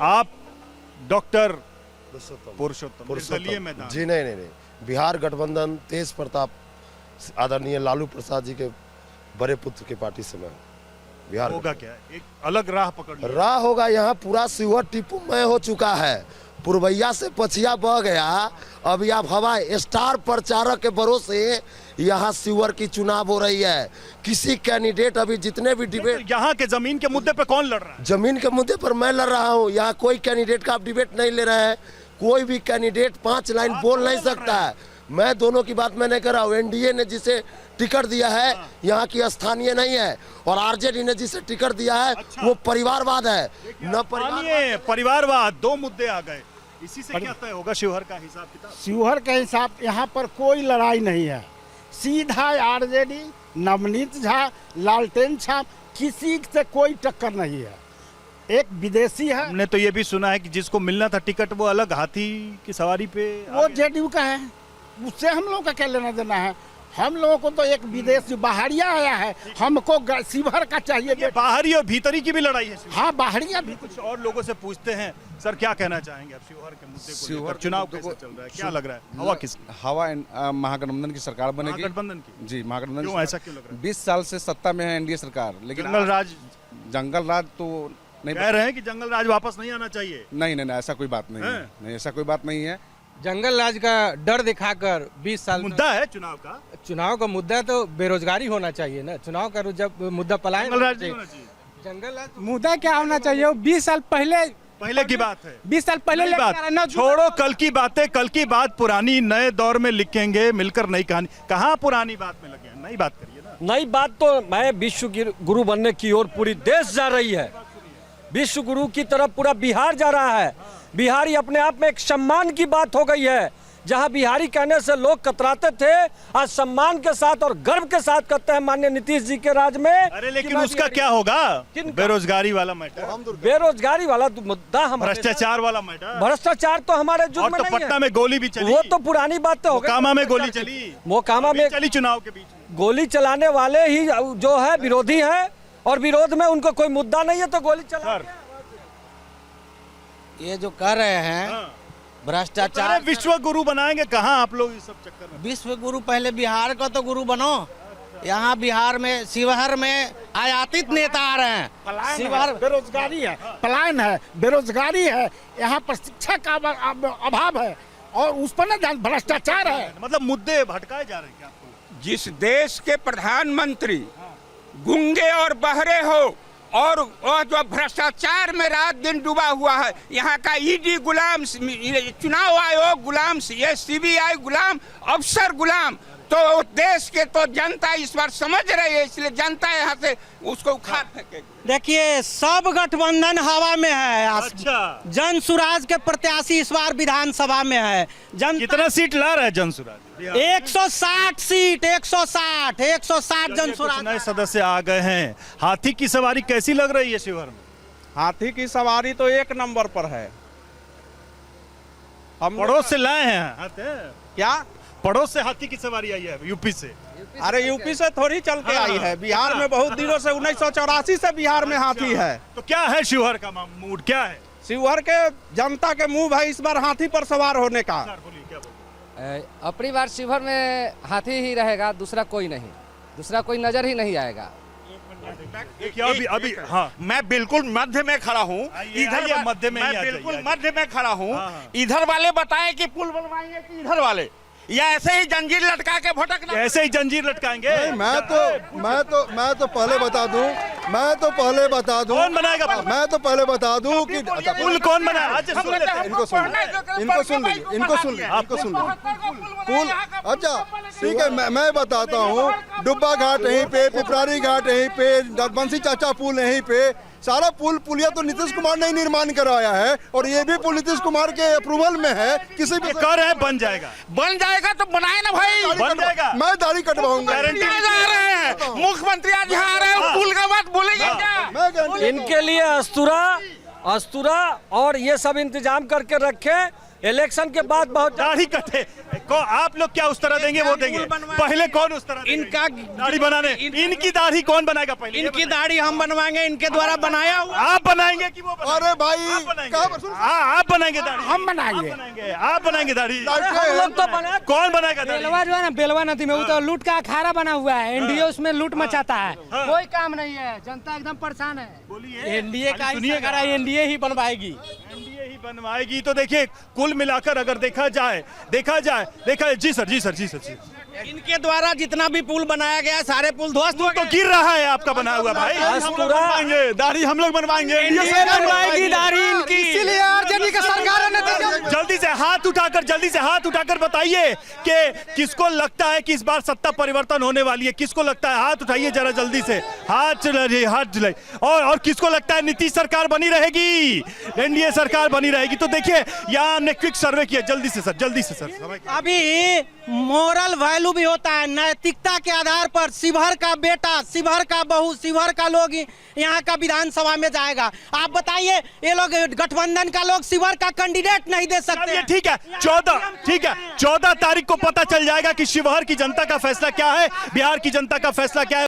आप डॉक्टर पुरुषोत्तम मैदान। जी नहीं, बिहार गठबंधन तेज प्रताप आदरणीय लालू प्रसाद जी के बड़े पुत्र की पार्टी से मैं बिहार होगा क्या, एक अलग राह पकड़ लिया। राह होगा। यहाँ पूरा शिवर टिप्पूमय हो चुका है, पुरवैया से पछिया बह गया। अभी आप हवा स्टार प्रचारक के भरोसे यहाँ शिवर की चुनाव हो रही है। किसी कैंडिडेट अभी जितने भी डिबेट, यहाँ के जमीन के मुद्दे पे कौन लड़ रहा है? जमीन के मुद्दे पर मैं लड़ रहा हूँ। यहाँ कोई कैंडिडेट का आप डिबेट नहीं ले रहे हैं। कोई भी कैंडिडेट 5 लाइन बोल नहीं सकता है। मैं दोनों की बात मैं नहीं कर रहा हूँ। एनडीए ने जिसे टिकट दिया है यहाँ की स्थानीय नहीं है, और आरजेडी ने जिसे टिकट दिया है वो परिवारवाद है। न परिवारवाद, दो मुद्दे आ गए। इसी से क्या तय होगा शिवहर का हिसाब किताब? शिवहर के हिसाब यहाँ पर कोई लड़ाई नहीं है। सीधा आरजेडी, नवनीत झा, लालटेन छाप, किसी से कोई टक्कर नहीं है। एक विदेशी है। हमने तो ये भी सुना है कि जिसको मिलना था टिकट वो अलग हाथी की सवारी पे वो जेडीयू का है, उससे हम लोगों का क्या लेना देना है। हम लोगों को तो एक विदेशी बाहरिया आया है, हमको शिवहर का चाहिए। ये बाहरी और भीतरी की भी लड़ाई है। हाँ, बाहरिया भी। कुछ और लोगों से पूछते हैं, सर क्या कहना चाहेंगे आप शिवहर के मुद्दे को लेकर? चुनाव कैसे चल रहा है, क्या लग रहा है, हवा किसकी? हवा महागठबंधन की सरकार बनेगी। महागठबंधन की? जी, महागठबंधन। क्यों, ऐसा क्यों लग रहा है? 20 साल से सत्ता में है एनडीए सरकार, लेकिन जंगल राज तो नहीं कह रहे हैं कि जंगल राज वापस नहीं आना चाहिए। नहीं, ऐसा कोई बात नहीं है। नहीं, ऐसा कोई बात नहीं है। जंगल राज का डर दिखाकर 20 साल मुद्दा है चुनाव का मुद्दा तो बेरोजगारी होना चाहिए ना। चुनाव का जब मुद्दा पलायन जंगल राज मुद्दा क्या होना चाहिए? 20 साल पहले की बात है। 20 साल पहले बात छोड़ो, कल की बातें, कल की बात पुरानी, नए दौर में लिखेंगे मिलकर नई कहानी। कहाँ पुरानी बात में लगे, नई बात करिए ना। नई बात तो मैं विश्व गुरु बनने की ओर पूरी देश जा रही है। विश्व गुरु की तरफ पूरा बिहार जा रहा है। बिहारी अपने आप में एक सम्मान की बात हो गई है। जहां बिहारी कहने से लोग कतराते थे, आज सम्मान के साथ और गर्व के साथ कहते हैं माननीय नीतीश जी के राज में। अरे लेकिन उसका क्या होगा? बेरोजगारी वाला मैटर, बेरोजगारी वाला मुद्दा, हम भ्रष्टाचार वाला मैटर। भ्रष्टाचार तो हमारे जुर्म में नहीं है। पटना में गोली भी चली, वो तो पुरानी बात हो गई। मोकामा में गोली चली, मोकामा में चली चुनाव के बीच। गोली चलाने वाले ही जो है विरोधी है, और विरोध में उनको कोई मुद्दा नहीं है तो गोली चला। ये जो कर रहे हैं भ्रष्टाचार, विश्व गुरु बनाएंगे कहाँ आप लोग इस सब चक्कर में? विश्व गुरु पहले बिहार का तो गुरु बनो। यहाँ बिहार में शिवहर में आयातित नेता आ रहे हैं। शिवहर बेरोजगारी है, पलायन है, बेरोजगारी है, यहाँ पर शिक्षा का अभाव है, और उस पर ना भ्रष्टाचार है। मतलब मुद्दे भटकाए जा रहे हैं क्या आपको? जिस देश के प्रधानमंत्री गूंगे और बहरे हो, और वह जो भ्रष्टाचार में रात दिन डूबा हुआ है, यहाँ का ईडी गुलाम, चुनाव आयोग गुलाम, ये सीबीआई गुलाम, अफसर गुलाम, तो देश के तो जनता इस बार समझ रही है, इसलिए जनता यहाँ से उसको उखाड़ फेंकेगी। देखिए, सब गठबंधन हवा में है। अच्छा। जन सुराज के प्रत्याशी इस बार विधानसभा में है। कितना सीट ला रहा है जन सुराज? 160 सीट, 160 जन सुराज। नए सदस्य आ गए हैं। हाथी की सवारी कैसी लग रही है शिवहर में? हाथी की सवारी तो 1 नंबर पर है। हम पड़ोस से लाए हैं। क्या पड़ोस से हाथी की सवारी आई है? यूपी से? अरे यूपी से थोड़ी चल के आई है, बिहार में बहुत दिनों से 1984 से बिहार में हाथी है। तो क्या है शिवहर का मूड, क्या है? शिवहर के जनता के मुंह भाई इस बार हाथी पर सवार होने का। अपनी बार शिवहर में हाथी ही रहेगा, दूसरा कोई नहीं, दूसरा कोई नजर ही नहीं आएगा। अभी हाँ, मैं बिल्कुल मध्य में खड़ा हूँ। इधर मध्य में, मैं बिल्कुल मध्य में खड़ा हूँ। इधर वाले बताएं कि पुल बनवाएंगे कि इधर वाले, या ऐसे ही जंजीर लटका के भटकना? ऐसे ही जंजीर लटकाएंगे? मैं तो पहले बता दूं, कौन बनाएगा? मैं तो पहले बता दूं कि पुल कौन बनाएगा? इनको सुन लीजिए। पुल, अच्छा ठीक है, मैं बताता हूँ। डुब्बा घाट यहीं पे, पिपरारी घाट यहीं पे, बंसी चाचा पुल यहीं पे, सारा पुलिया तो नीतीश कुमार ने निर्माण करवाया है, और ये भी पुल नीतीश कुमार के अप्रूवल में है। किसी भी कर है बन जाएगा तो बनाए ना भाई, बन जाएगा। मैं दाढ़ी कटवाऊंगा। मुख्यमंत्री आज आ रहे हैं, पुल का बात बोलेंगे क्या? इनके लिए अस्तूरा और ये सब इंतजाम करके रखे। इलेक्शन के बाद बहुत दाढ़ी कटे आप लोग क्या उस तरह देंगे, वो देंगे? पहले कौन उस तरह इनका दाढ़ी बनाने, इनकी दाढ़ी कौन बनाएगा पहले? इनकी दाढ़ी हम बनवाएंगे, इनके द्वारा बनाया हुआ। आप बनाएंगे कि वो बनाएंगे? अरे भाई आप बनाएंगे दाढ़ी? हम बनाएंगे। आप बनाएंगे दाढ़ी? हम लोग तो बना, कौन बनाएगा दाढ़ी? बेलवा जो है ना, बेलवा नदी में वो तो लूट का अखाड़ा बना हुआ है। एनडीए उसमें लूट मचाता है, कोई काम नहीं है, जनता एकदम परेशान है। बोलिए, एनडीए का ही सरकार है, एनडीए ही बनवाएगी। एनडीए ही बनवाएगी। तो देखिए कुल मिलाकर अगर देखा जाए जी सर। इनके द्वारा जितना भी पुल बनाया गया, सारे पुल ध्वस्त हो तो गए। गिर रहा है आपका बना हुआ भाई। दाढ़ी हम लोग बनवाएंगे, बनवाएगी दाढ़ी इनकी। इसीलिए आरजेडी का सरकार ने जल्दी से हाथ उठाकर बताइए कि किसको लगता है कि इस बार सत्ता परिवर्तन होने वाली है? किसको लगता है? हाथ उठाइए जरा जल्दी से, हाथ जलाइए। और किसको लगता है नीतीश सरकार बनी रहेगी, एनडीए सरकार बनी रहेगी? तो देखिए यहाँ हमने क्विक सर्वे किया, जल्दी से सर। अभी मोरल वैल्यू भी होता है, नैतिकता के आधार पर शिवहर का बेटा, शिवहर का बहू, शिवहर का लोग यहाँ का विधानसभा में जाएगा। आप बताइए, ये लोग गठबंधन का लोग शिवहर का कैंडिडेट नहीं दे सकते? ठीक है 14 तारीख को पता चल जाएगा कि शिवहर की जनता का फैसला क्या है, बिहार की जनता का फैसला क्या है।